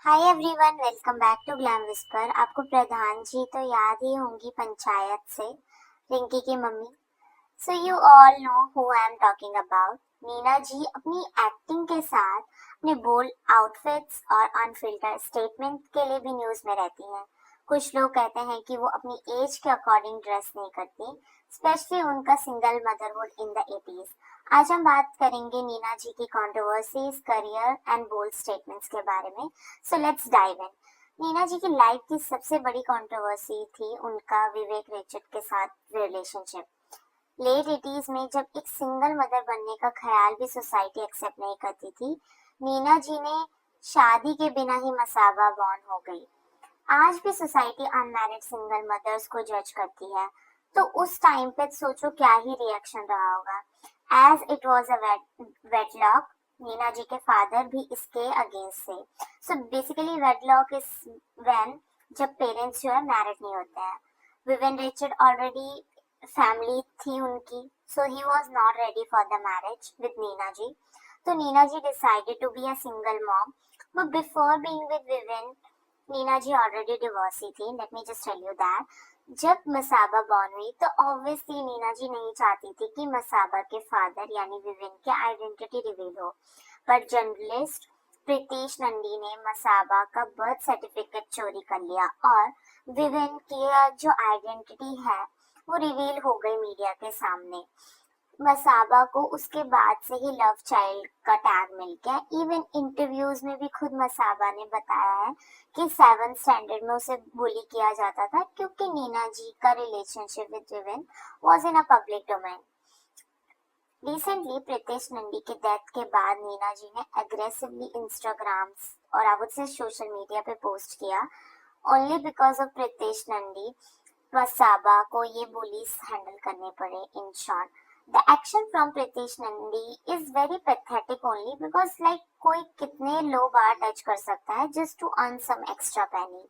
Hi everyone, welcome back to glam whisper. आपको प्रधान जी तो याद ही होंगी पंचायत से, रिंकी की mummy. So you all know who I am talking about. Neena ji अपनी एक्टिंग के साथ अपने बोल्ड आउटफिट्स और अनफिल्टर्ड स्टेटमेंट के लिए भी न्यूज में रहती हैं। कुछ लोग कहते हैं कि वो अपनी एज के अकॉर्डिंग ड्रेस नहीं करती, स्पेशली उनका single motherhood in the 80s। आज हम बात करेंगे नीना जी की controversies, career and bold statements के बारे में। So let's dive in. Neena ji की लाइफ की सबसे बड़ी कंट्रोवर्सी थी उनका विवेक रिचर्ड के साथ रिलेशनशिप। लेट 80s में जब एक सिंगल मदर बनने का ख्याल भी सोसाइटी एक्सेप्ट नहीं करती थी, नीना जी ने शादी के बिना ही मसाबा बॉर्न हो गई। आज भी सोसाइटी अनमैरिड सिंगल मदर्स को जज करती है, तो उस टाइम पे सोचो क्या ही रिएक्शन रहा होगा। As it was a वेटलॉक, Neena जी के फादर भी इसके अगेंस्ट थे। सो बेसिकली वेटलॉक इज व्हेन जब पेरेंट्स जो है मैरिड नहीं होते हैं। विवेन रिचर्ड ऑलरेडी फैमिली थी उनकी, so he was not ready for the marriage with Neena ji. तो Neena ji decided to be a single mom, but before being with Vivian, Neena ji already divorcee थी। Let me just tell you that जब Masaba born हुई तो obviously Neena जी नहीं चाहती थी कि मसाबा के फादर यानी विवेन की आइडेंटिटी रिवील हो। पर जर्नलिस्ट प्रीतीश नंदी ने मसाबा का बर्थ सर्टिफिकेट चोरी कर लिया और विवेन की जो आइडेंटिटी है वो रिवील हो गई मीडिया के सामने। मसाबा को उसके बाद से ही लव चाइल्ड का टैग मिल गया। इवन इंटरव्यूज में भी खुद मसाबा ने बताया है कि 7th स्टैंडर्ड में उसे बुली किया जाता था क्योंकि नीना जी का relationship with Viven was in a public domain. Recently Pritesh Nandi के डेथ के बाद नीना जी ने एग्रेसिवली इंस्टाग्राम और I would say social media पे पोस्ट किया। Only because of Pritesh Nandy Masaba को ये बुलीज हैंडल करने पड़े। In short, the action from Pritesh Nandy is very pathetic only because like कोई कितने लो बार टच कर सकता है just to earn some extra penny.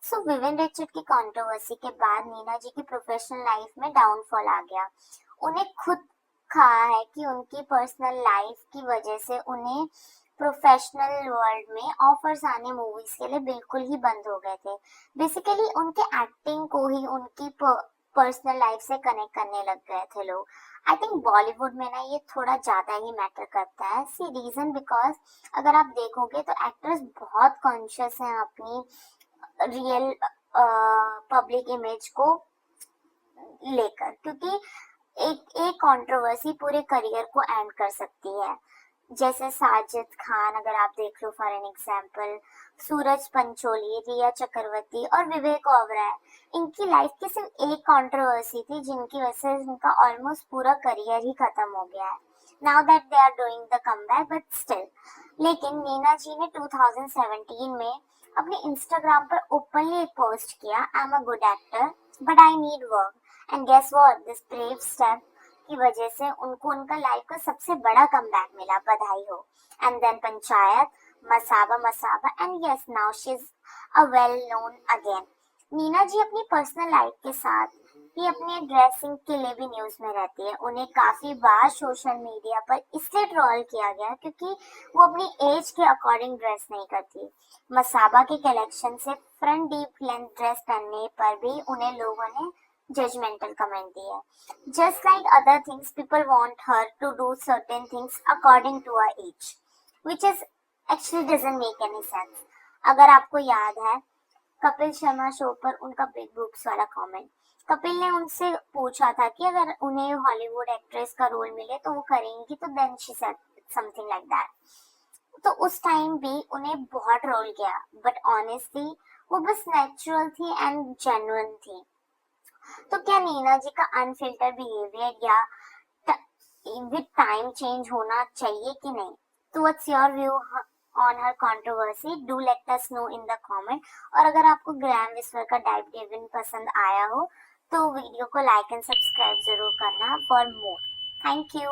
So Viven Richard की कंट्रोवर्सी के बाद नीना जी की प्रोफेशनल लाइफ में डाउनफॉल आ गया। उन्हें खुद कहा है कि उनकी पर्सनल लाइफ की वजह से उन्हें प्रोफेशनल वर्ल्ड में ऑफर्स आने मूवीज के लिए बिल्कुल ही बंद हो गए थे। बेसिकली उनके एक्टिंग को ही उनकी पर्सनल लाइफ से कनेक्ट करने लग गए थे लोग। आई थिंक बॉलीवुड में ना ये थोड़ा ज्यादा ही मैटर करता है। सी रीजन बिकॉज अगर आप देखोगे तो एक्टर्स बहुत कॉन्शियस हैं अपनी रियल पब्लिक इमेज को लेकर, क्योंकि एक एक कंट्रोवर्सी पूरे करियर को एंड कर सकती है। जैसे साजिद खान अगर आप देख लो फॉर एन एग्जांपल, सूरज पंचोली, रिया चक्रवर्ती और विवेक ओबराय, इनकी लाइफ की सिर्फ एक कंट्रोवर्सी थी जिनकी वजह से उनका ऑलमोस्ट पूरा करियर ही खत्म हो गया है। Now that they are doing the comeback but still. लेकिन नीना जी ने 2017 में अपने इंस्टाग्राम पर ओपनली एक पोस्ट किया, I am a good actor but I need work. And guess what, this brave step की वजह से उनको उनका लाइफ का सबसे बड़ा कमबैक मिला। Badhaai Ho. And then Panchayat, Masaba Masaba and yes now she is a well known again. Neena ji अपनी पर्सनल लाइफ के साथ ही अपने ड्रेसिंग के लिए भी न्यूज में रहती है। उन्हें काफी बार सोशल मीडिया पर इसलिए ट्रोल किया गया क्योंकि वो अपनी एज के अकॉर्डिंग ड्रेस नहीं करती। मसाबा के कलेक्शन से फ्रंट डीप लेंथ ड्रेस पहनने पर भी उन्हें लोगों ने judgmental comment दिया। Just like other things, people want her to do certain things according to her age, which is actually doesn't make any sense. अगर आपको याद है कपिल शर्मा शो पर उनका बिग बुक्स वाला कमेंट, कपिल ने उनसे पूछा था कि अगर उन्हें हॉलीवुड एक्ट्रेस का रोल मिले तो वो करेंगी, तो then she said something like that. तो उस टाइम भी उन्हें बहुत रोल किया, बट ऑनेस्टली वो बस नेचुरल थी एंड जेन्युइन थी। तो क्या नीना जी का अनफिल्टर बिहेवियर या विद टाइम चेंज होना चाहिए कि नहीं? तो what's your view on her controversy? Do let us know in the comment. और अगर आपको ग्लैम विस्पर का डाइव डेविन पसंद आया हो तो वीडियो को लाइक एंड सब्सक्राइब जरूर करना फॉर मोर। Thank you.